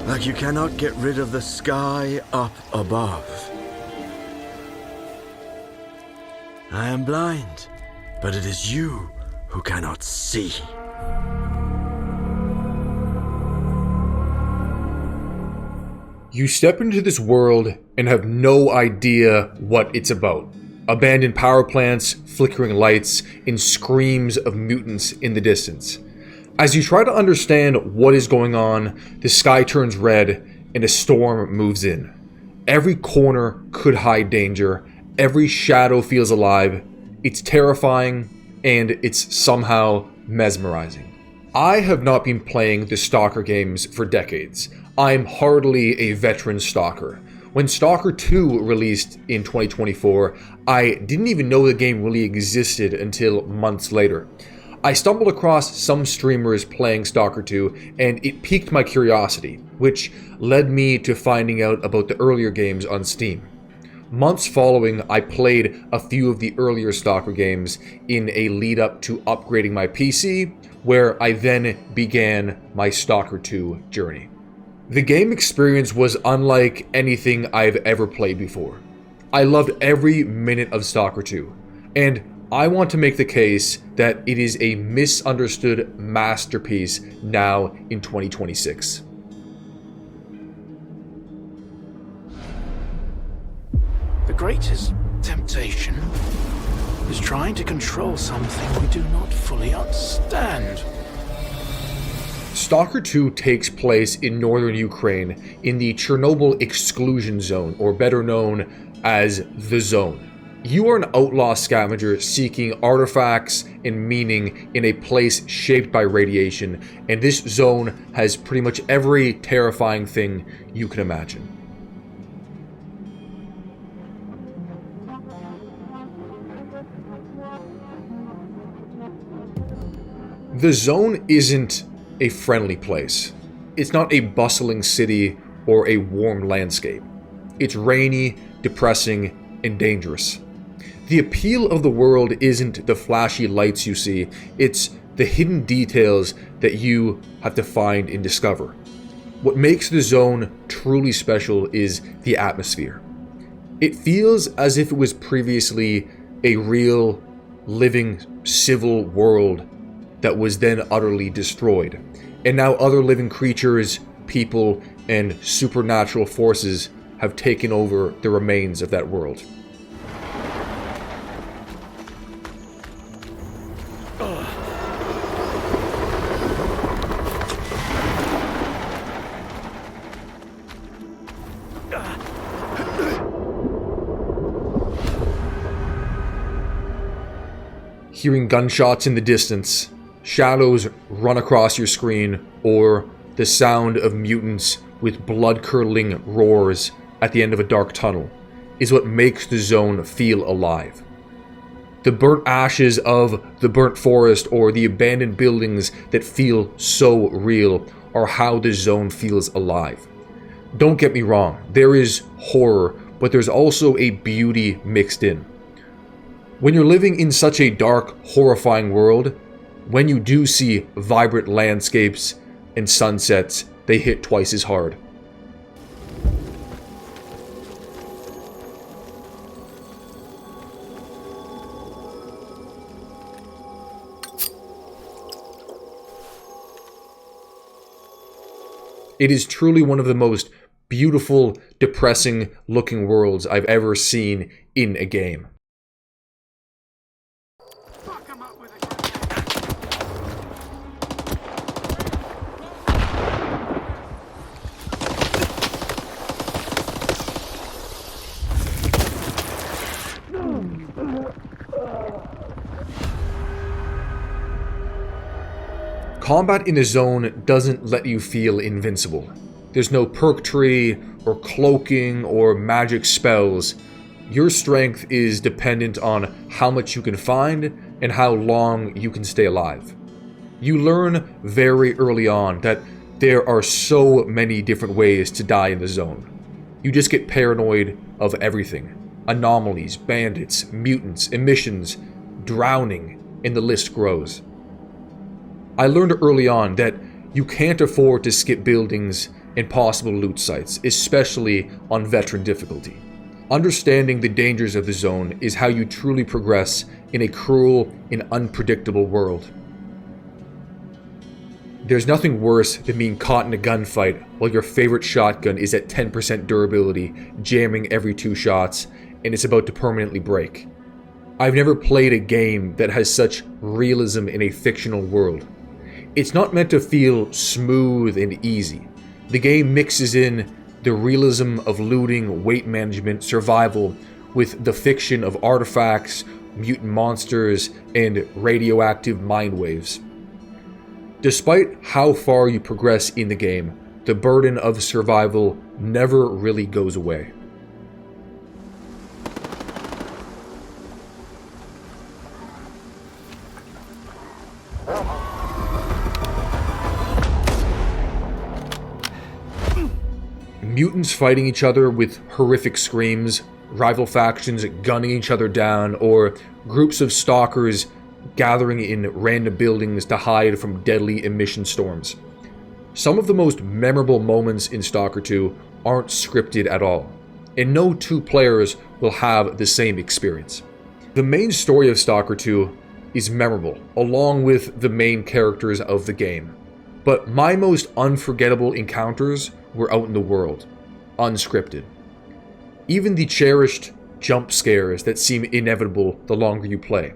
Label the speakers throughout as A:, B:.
A: Like you cannot get rid of the sky up above. I am blind, but it is you who cannot see.
B: You step into this world and have no idea what it's about. Abandoned power plants, flickering lights, and screams of mutants in the distance. As you try to understand what is going on, the sky turns red and a storm moves in. Every corner could hide danger. Every shadow feels alive. It's terrifying, and it's somehow mesmerizing. I have not been playing the Stalker games for decades. I'm hardly a veteran Stalker. When Stalker 2 released in 2024, I didn't even know the game really existed until months later. I stumbled across some streamers playing Stalker 2, and it piqued my curiosity, which led me to finding out about the earlier games on Steam. Months following, I played a few of the earlier Stalker games in a lead up to upgrading my PC, where I then began my Stalker 2 journey. The game experience was unlike anything I've ever played before. I loved every minute of Stalker 2, and I want to make the case that it is a misunderstood masterpiece now in 2026.
C: The greatest temptation is trying to control something we do not fully understand.
B: Stalker 2 takes place in northern Ukraine in the Chernobyl exclusion zone, or better known as the Zone. You are an outlaw scavenger seeking artifacts and meaning in a place shaped by radiation, and this zone has pretty much every terrifying thing you can imagine. The Zone isn't a friendly place. It's not a bustling city or a warm landscape. It's rainy, depressing, and dangerous. The appeal of the world isn't the flashy lights you see, it's the hidden details that you have to find and discover. What makes the Zone truly special is the atmosphere. It feels as if it was previously a real, living, civil world that was then utterly destroyed. And now other living creatures, people, and supernatural forces have taken over the remains of that world. Hearing gunshots in the distance, shadows run across your screen, or the sound of mutants with blood-curdling roars at the end of a dark tunnel is what makes the Zone feel alive. The burnt ashes of the burnt forest or the abandoned buildings that feel so real are how the Zone feels alive. Don't get me wrong, there is horror, but there's also a beauty mixed in. When you're living in such a dark, horrifying world, when you do see vibrant landscapes and sunsets, they hit twice as hard. It is truly one of the most beautiful, depressing looking worlds I've ever seen in a game. Combat in the Zone doesn't let you feel invincible. There's no perk tree, or cloaking, or magic spells. Your strength is dependent on how much you can find and how long you can stay alive. You learn very early on that there are so many different ways to die in the Zone. You just get paranoid of everything. Anomalies, bandits, mutants, emissions, drowning, and the list grows. I learned early on that you can't afford to skip buildings and possible loot sites, especially on veteran difficulty. Understanding the dangers of the zone is how you truly progress in a cruel and unpredictable world. There's nothing worse than being caught in a gunfight while your favorite shotgun is at 10% durability, jamming every 2 shots, and it's about to permanently break. I've never played a game that has such realism in a fictional world. It's not meant to feel smooth and easy. The game mixes in the realism of looting, weight management, survival, with the fiction of artifacts, mutant monsters, and radioactive mind waves. Despite how far you progress in the game, the burden of survival never really goes away. Mutants fighting each other with horrific screams, rival factions gunning each other down, or groups of stalkers gathering in random buildings to hide from deadly emission storms. Some of the most memorable moments in Stalker 2 aren't scripted at all, and no 2 players will have the same experience. The main story of Stalker 2 is memorable, along with the main characters of the game. But my most unforgettable encounters were out in the world, unscripted. Even the cherished jump scares that seem inevitable the longer you play.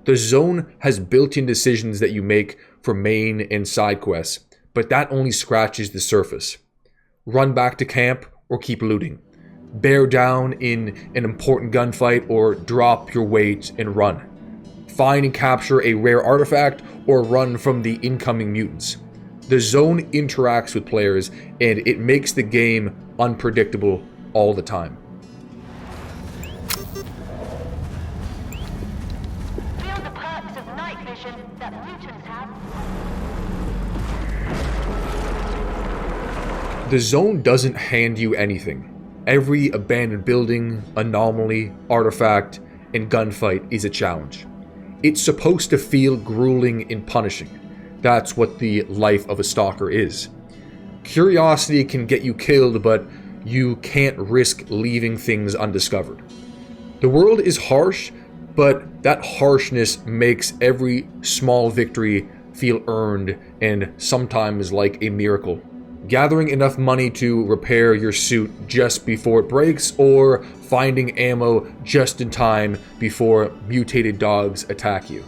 B: The zone has built-in decisions that you make for main and side quests, but that only scratches the surface. Run back to camp or keep looting. Bear down in an important gunfight or drop your weight and run. Find and capture a rare artifact or run from the incoming mutants. The zone interacts with players and it makes the game unpredictable all the time.
D: Feel the perks of night vision that mutants have.
B: The zone doesn't hand you anything. Every abandoned building, anomaly, artifact, and gunfight is a challenge. It's supposed to feel grueling and punishing. That's what the life of a stalker is. Curiosity can get you killed, but you can't risk leaving things undiscovered. The world is harsh, but that harshness makes every small victory feel earned and sometimes like a miracle. Gathering enough money to repair your suit just before it breaks, or finding ammo just in time before mutated dogs attack you.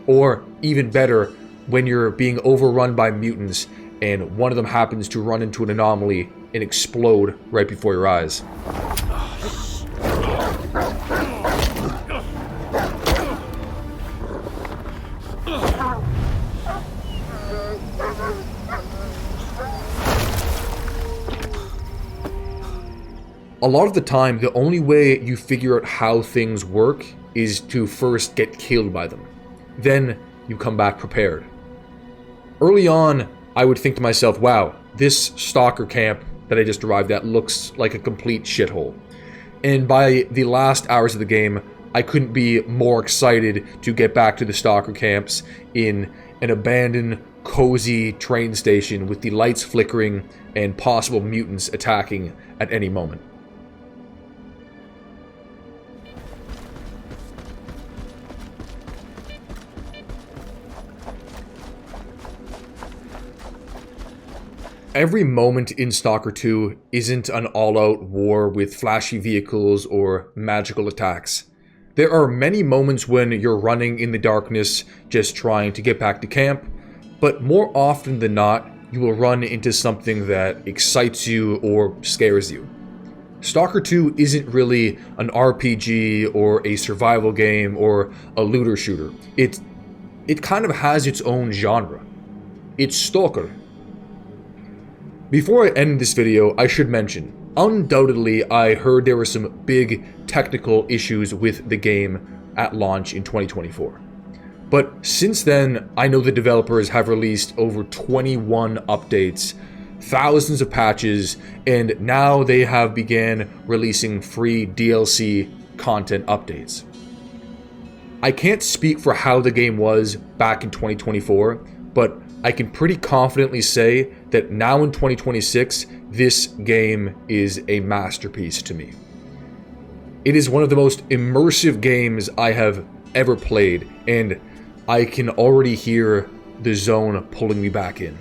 B: Or, even better, when you're being overrun by mutants and one of them happens to run into an anomaly and explode right before your eyes. A lot of the time, the only way you figure out how things work is to first get killed by them. Then you come back prepared. Early on, I would think to myself, wow, this stalker camp that I just arrived at looks like a complete shithole. And by the last hours of the game, I couldn't be more excited to get back to the stalker camps in an abandoned, cozy train station with the lights flickering and possible mutants attacking at any moment. Every moment in Stalker 2 isn't an all-out war with flashy vehicles or magical attacks. There are many moments when you're running in the darkness just trying to get back to camp, but more often than not, you will run into something that excites you or scares you. Stalker 2 isn't really an RPG or a survival game or a looter shooter. It kind of has its own genre. It's Stalker. Before I end this video, I should mention, undoubtedly I heard there were some big technical issues with the game at launch in 2024. But since then, I know the developers have released over 21 updates, thousands of patches, and now they have began releasing free DLC content updates. I can't speak for how the game was back in 2024, but I can pretty confidently say that now in 2026, this game is a masterpiece to me. It is one of the most immersive games I have ever played, and I can already hear the zone pulling me back in.